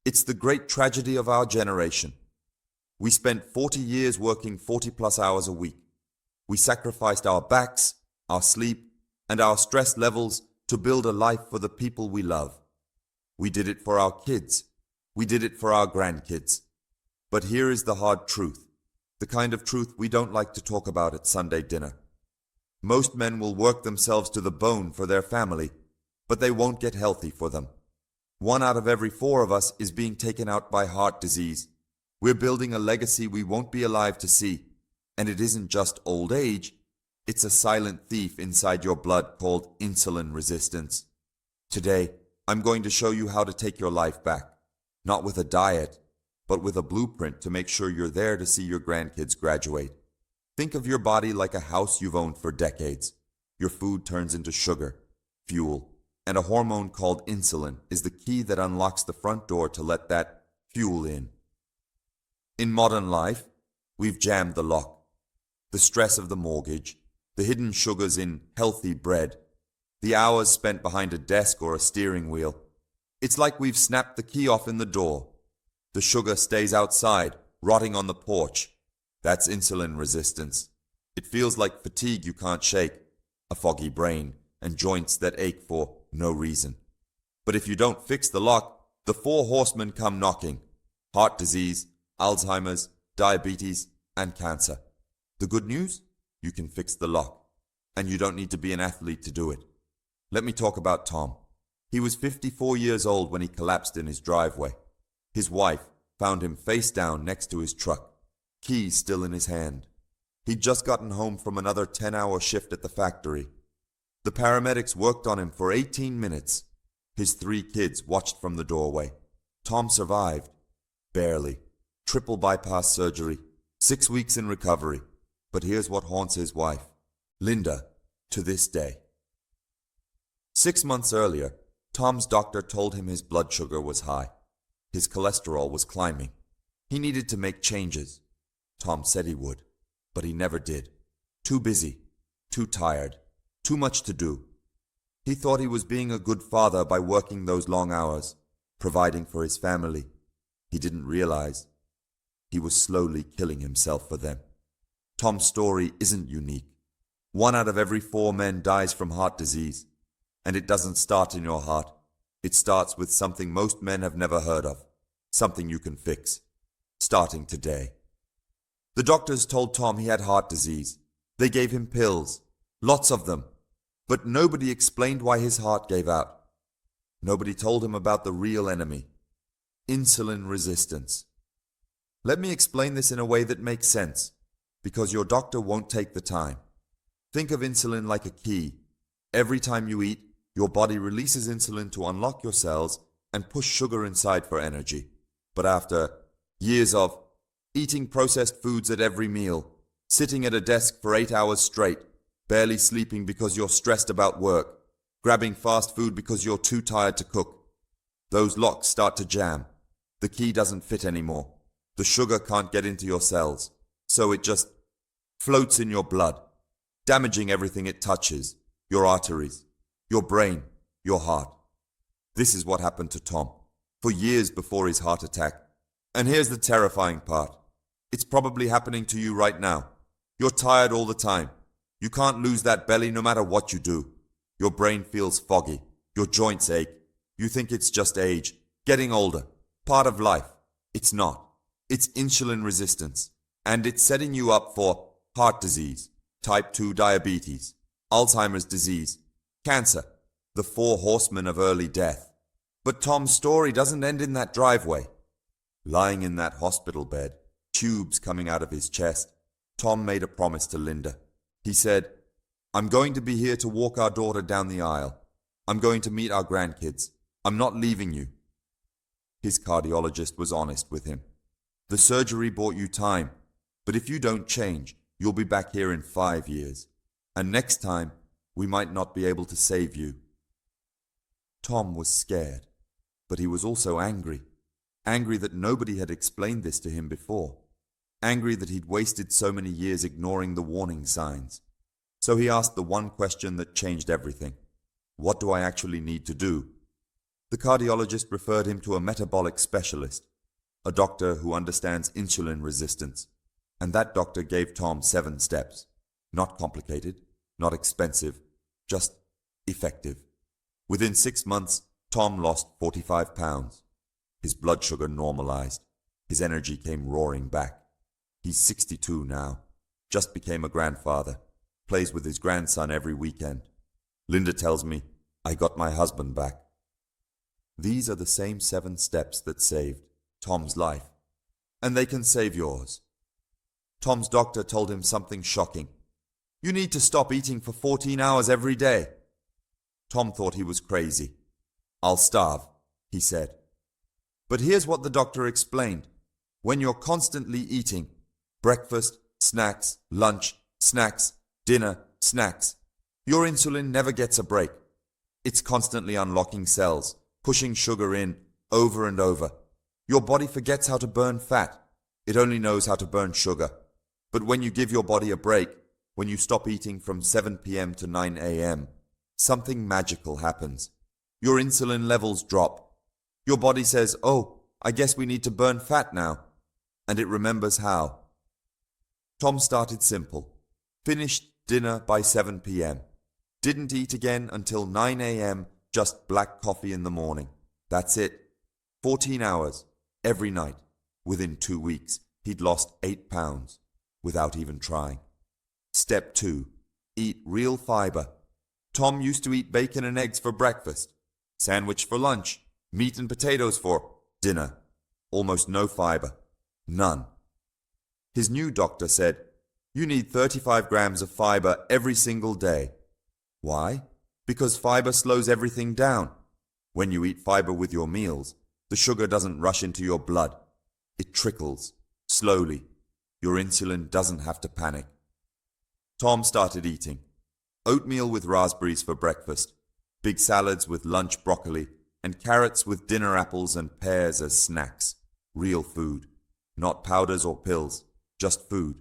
It's the great tragedy of our generation. We spent 40 years working 40 plus hours a week. We sacrificed our backs, our sleep, and our stress levels to build a life for the people we love. We did it for our kids. We did it for our grandkids. But here is the hard truth, the kind of truth we don't like to talk about at Sunday dinner. Most men will work themselves to the bone for their family, but they won't get healthy for them. 1 out of every 4 of us is being taken out by heart disease. We're building a legacy we won't be alive to see. And it isn't just old age, it's a silent thief inside your blood called insulin resistance. Today, I'm going to show you how to take your life back, not with a diet, but with a blueprint to make sure you're there to see your grandkids graduate. Think of your body like a house you've owned for decades. Your food turns into sugar, fuel, and a hormone called insulin is the key that unlocks the front door to let that fuel in. In modern life, we've jammed the lock. The stress of the mortgage, the hidden sugars in healthy bread, the hours spent behind a desk or a steering wheel. It's like we've snapped the key off in the door. The sugar stays outside, rotting on the porch. That's insulin resistance. It feels like fatigue you can't shake, a foggy brain, and joints that ache for no reason. But if you don't fix the lock, the 4 horsemen come knocking. Heart disease, Alzheimer's, diabetes, and cancer. The good news? You can fix the lock, and you don't need to be an athlete to do it. Let me talk about Tom. He was 54 years old when he collapsed in his driveway. His wife found him face down next to his truck, keys still in his hand. He'd just gotten home from another 10-hour shift at the factory. The paramedics worked on him for 18 minutes. His 3 kids watched from the doorway. Tom survived. Barely. Triple bypass surgery. 6 weeks in recovery. But here's what haunts his wife, Linda, to this day. 6 months earlier, Tom's doctor told him his blood sugar was high. His cholesterol was climbing. He needed to make changes. Tom said he would, but he never did. Too busy, too tired, too much to do. He thought he was being a good father by working those long hours, providing for his family. He didn't realize he was slowly killing himself for them. Tom's story isn't unique. 1 out of every 4 men dies from heart disease. And it doesn't start in your heart. It starts with something most men have never heard of. Something you can fix. Starting today. The doctors told Tom he had heart disease. They gave him pills. Lots of them. But nobody explained why his heart gave out. Nobody told him about the real enemy. Insulin resistance. Let me explain this in a way that makes sense, because your doctor won't take the time. Think of insulin like a key. Every time you eat, your body releases insulin to unlock your cells and push sugar inside for energy. But after years of eating processed foods at every meal, sitting at a desk for 8 hours straight, barely sleeping because you're stressed about work, grabbing fast food because you're too tired to cook, those locks start to jam. The key doesn't fit anymore. The sugar can't get into your cells, so it just floats in your blood, damaging everything it touches. Your arteries, your brain, your heart. This is what happened to Tom, for years before his heart attack. And here's the terrifying part. It's probably happening to you right now. You're tired all the time. You can't lose that belly no matter what you do. Your brain feels foggy. Your joints ache. You think it's just age, getting older, part of life. It's not. It's insulin resistance. And it's setting you up for heart disease, type 2 diabetes, Alzheimer's disease, cancer, the 4 horsemen of early death. But Tom's story doesn't end in that driveway. Lying in that hospital bed, tubes coming out of his chest, Tom made a promise to Linda. He said, "I'm going to be here to walk our daughter down the aisle. I'm going to meet our grandkids. I'm not leaving you." His cardiologist was honest with him. "The surgery bought you time, but if you don't change, you'll be back here in 5 years. And next time, we might not be able to save you." Tom was scared, but he was also angry. Angry that nobody had explained this to him before. Angry that he'd wasted so many years ignoring the warning signs. So he asked the one question that changed everything. What do I actually need to do? The cardiologist referred him to a metabolic specialist, a doctor who understands insulin resistance, and that doctor gave Tom 7 steps. Not complicated, not expensive, just effective. Within 6 months, Tom lost 45 pounds. His blood sugar normalized. His energy came roaring back. He's 62 now. Just became a grandfather. Plays with his grandson every weekend. Linda tells me, I got my husband back. These are the same 7 steps that saved Tom's life. And they can save yours. Tom's doctor told him something shocking. You need to stop eating for 14 hours every day. Tom thought he was crazy. I'll starve, he said. But here's what the doctor explained. When you're constantly eating, breakfast, snacks, lunch, snacks, dinner, snacks, your insulin never gets a break. It's constantly unlocking cells, pushing sugar in over and over. Your body forgets how to burn fat. It only knows how to burn sugar. But when you give your body a break, when you stop eating from 7 p.m. to 9 a.m., something magical happens. Your insulin levels drop. Your body says, oh, I guess we need to burn fat now. And it remembers how. Tom started simple. Finished dinner by 7 p.m. Didn't eat again until 9 a.m., just black coffee in the morning. That's it. 14 hours, every night. Within 2 weeks, he'd lost 8 pounds, without even trying. Step 2. Eat real fiber. Tom used to eat bacon and eggs for breakfast, sandwich for lunch, meat and potatoes for dinner. Almost no fiber. None. His new doctor said, you need 35 grams of fiber every single day. Why? Because fiber slows everything down. When you eat fiber with your meals, the sugar doesn't rush into your blood. It trickles, slowly. Your insulin doesn't have to panic. Tom started eating. Oatmeal with raspberries for breakfast, big salads with lunch broccoli, and carrots with dinner apples and pears as snacks. Real food. Not powders or pills, just food.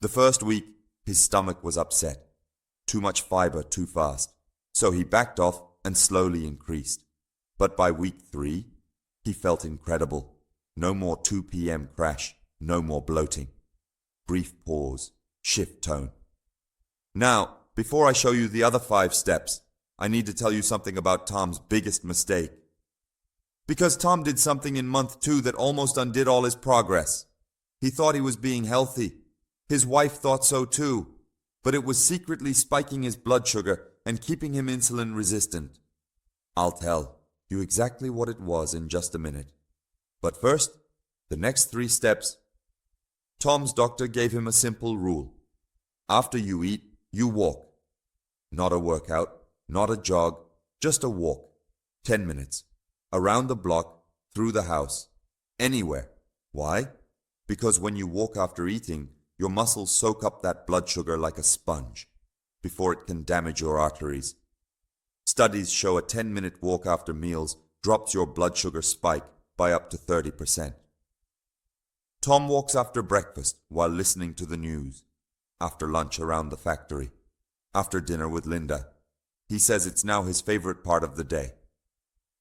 The first week, his stomach was upset. Too much fiber too fast. So he backed off and slowly increased. But by week 3, he felt incredible. No more 2 p.m. crash, no more bloating. Brief pause, shift tone. Now, before I show you the other 5 steps, I need to tell you something about Tom's biggest mistake. Because Tom did something in month 2 that almost undid all his progress. He thought he was being healthy. His wife thought so too. But it was secretly spiking his blood sugar and keeping him insulin resistant. I'll tell you exactly what it was in just a minute. But first, the next 3 steps. Tom's doctor gave him a simple rule. After you eat, you walk. Not a workout, not a jog, just a walk. 10 minutes. Around the block, through the house, anywhere. Why? Because when you walk after eating, your muscles soak up that blood sugar like a sponge before it can damage your arteries. Studies show a 10-minute walk after meals drops your blood sugar spike by up to 30%. Tom walks after breakfast while listening to the news, after lunch around the factory, after dinner with Linda. He says it's now his favorite part of the day.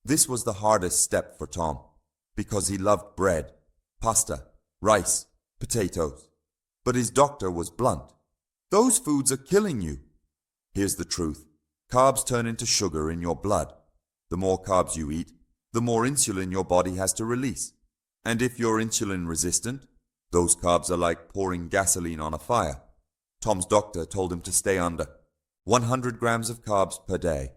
This was the hardest step for Tom, because he loved bread, pasta, rice, potatoes. But his doctor was blunt. Those foods are killing you. Here's the truth. Carbs turn into sugar in your blood. The more carbs you eat, the more insulin your body has to release. And if you're insulin resistant, those carbs are like pouring gasoline on a fire. Tom's doctor told him to stay under 100 grams of carbs per day.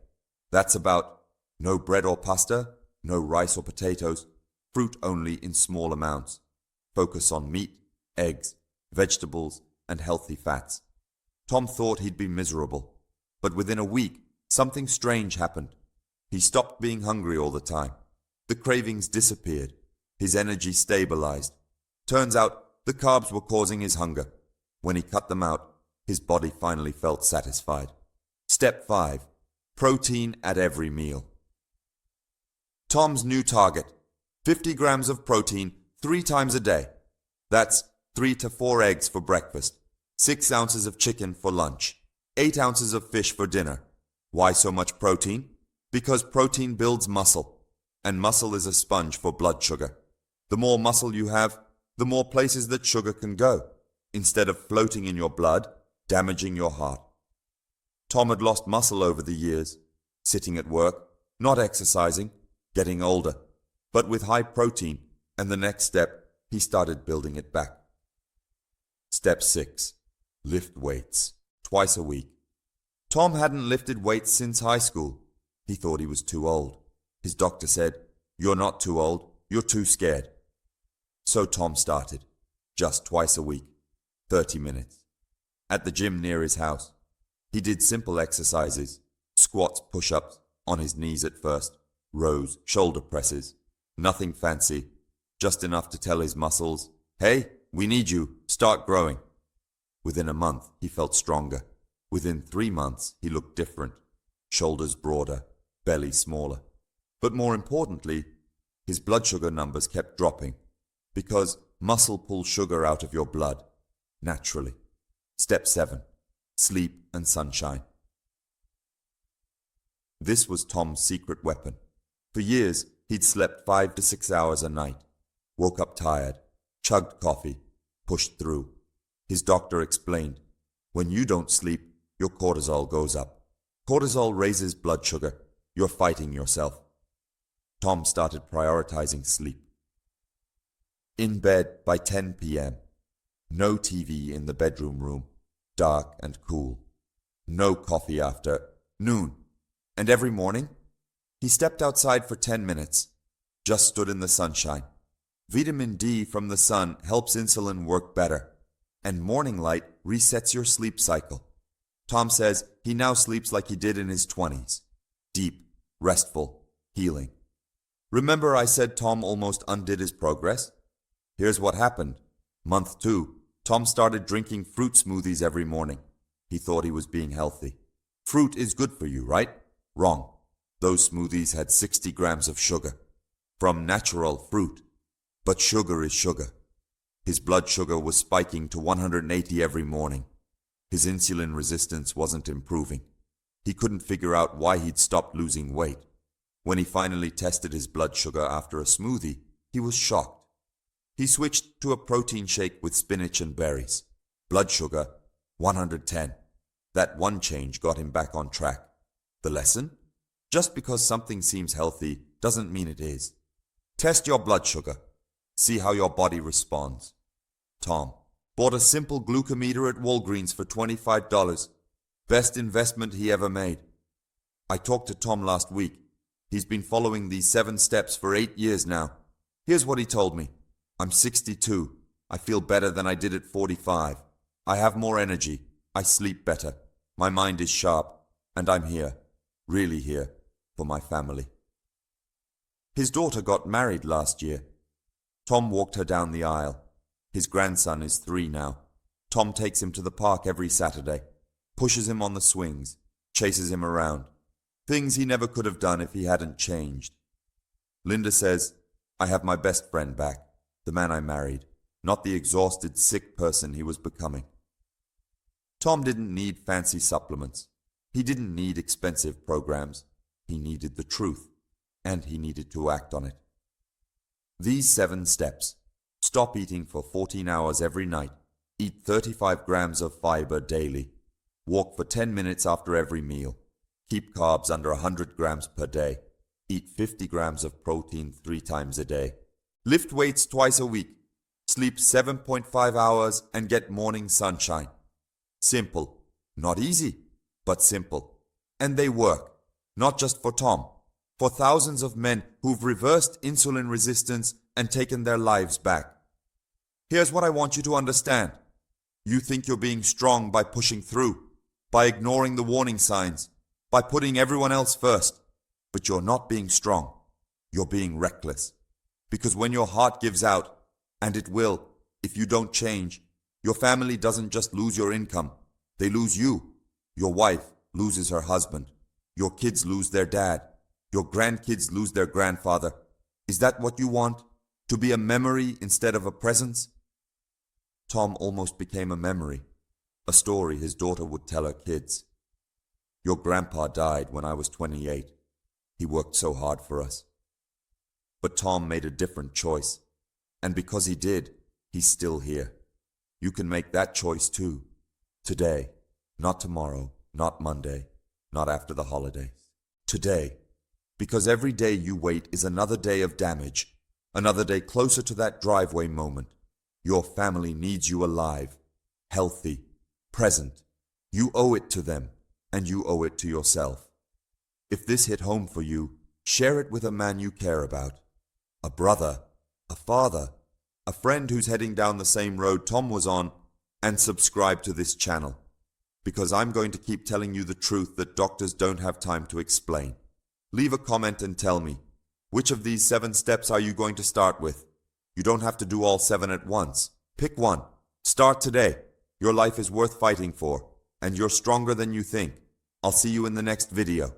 That's about no bread or pasta, no rice or potatoes, fruit only in small amounts. Focus on meat, eggs, vegetables, and healthy fats. Tom thought he'd be miserable, but within a week, something strange happened. He stopped being hungry all the time. The cravings disappeared. His energy stabilized. Turns out the carbs were causing his hunger. When he cut them out, his body finally felt satisfied. Step 5. Protein at every meal. Tom's new target: 50 grams of protein 3 times a day. That's 3 to 4 eggs for breakfast, 6 ounces of chicken for lunch, 8 ounces of fish for dinner. Why so much protein? Because protein builds muscle. and muscle is a sponge for blood sugar. The more muscle you have, the more places that sugar can go, instead of floating in your blood, damaging your heart. Tom had lost muscle over the years, sitting at work, not exercising, getting older, but with high protein, and the next step, he started building it back. Step 6. Lift weights, twice a week. Tom hadn't lifted weights since high school. He thought he was too old. His doctor said, "You're not too old, you're too scared." So Tom started, just twice a week, 30 minutes, at the gym near his house. He did simple exercises, squats, push-ups, on his knees at first, rows, shoulder presses, nothing fancy, just enough to tell his muscles, "Hey, we need you, start growing." Within a month, he felt stronger. Within 3 months, he looked different, shoulders broader, belly smaller. But more importantly, his blood sugar numbers kept dropping, because muscle pulls sugar out of your blood, naturally. Step 7. Sleep and sunshine. This was Tom's secret weapon. For years, he'd slept 5 to 6 hours a night, woke up tired, chugged coffee, pushed through. His doctor explained, when you don't sleep, your cortisol goes up. Cortisol raises blood sugar. You're fighting yourself. Tom started prioritizing sleep. In bed by 10 p.m. No TV in the bedroom room, dark and cool. No coffee after noon. And every morning, he stepped outside for 10 minutes, just stood in the sunshine. Vitamin D from the sun helps insulin work better, and morning light resets your sleep cycle. Tom says he now sleeps like he did in his 20s. Deep, restful, healing. Remember I said Tom almost undid his progress? Here's what happened. Month 2, Tom started drinking fruit smoothies every morning. He thought he was being healthy. Fruit is good for you, right? Wrong. Those smoothies had 60 grams of sugar. From natural fruit. But sugar is sugar. His blood sugar was spiking to 180 every morning. His insulin resistance wasn't improving. He couldn't figure out why he'd stopped losing weight. When he finally tested his blood sugar after a smoothie, he was shocked. He switched to a protein shake with spinach and berries. Blood sugar, 110. That one change got him back on track. The lesson? Just because something seems healthy doesn't mean it is. Test your blood sugar. See how your body responds. Tom bought a simple glucometer at Walgreens for $25. Best investment he ever made. I talked to Tom last week. He's been following these 7 steps for 8 years now. Here's what he told me. I'm 62. I feel better than I did at 45. I have more energy. I sleep better. My mind is sharp. And I'm here, really here, for my family. His daughter got married last year. Tom walked her down the aisle. His grandson is 3 now. Tom takes him to the park every Saturday, pushes him on the swings, chases him around. Things he never could have done if he hadn't changed. Linda says, I have my best friend back, the man I married, not the exhausted, sick person he was becoming. Tom didn't need fancy supplements. He didn't need expensive programs. He needed the truth, and he needed to act on it. These 7 steps. Stop eating for 14 hours every night. Eat 35 grams of fiber daily. Walk for 10 minutes after every meal. Keep carbs under 100 grams per day. Eat 50 grams of protein 3 times a day. Lift weights twice a week. Sleep 7.5 hours and get morning sunshine. Simple. Not easy, but simple. And they work. Not just for Tom. For thousands of men who've reversed insulin resistance and taken their lives back. Here's what I want you to understand. You think you're being strong by pushing through, by ignoring the warning signs, by putting everyone else first. But you're not being strong. You're being reckless. Because when your heart gives out, and it will, if you don't change, your family doesn't just lose your income. They lose you. Your wife loses her husband. Your kids lose their dad. Your grandkids lose their grandfather. Is that what you want? To be a memory instead of a presence? Tom almost became a memory, a story his daughter would tell her kids. Your grandpa died when I was 28. He worked so hard for us. But Tom made a different choice. And because he did, he's still here. You can make that choice too. Today, not tomorrow, not Monday, not after the holidays. Today. Because every day you wait is another day of damage, another day closer to that driveway moment. Your family needs you alive, healthy, present. You owe it to them, and you owe it to yourself. If this hit home for you, share it with a man you care about. A brother, a father, a friend who's heading down the same road Tom was on, and subscribe to this channel. Because I'm going to keep telling you the truth that doctors don't have time to explain. Leave a comment and tell me, which of these 7 steps are you going to start with? You don't have to do all 7 at once. Pick one. Start today. Your life is worth fighting for, and you're stronger than you think. I'll see you in the next video.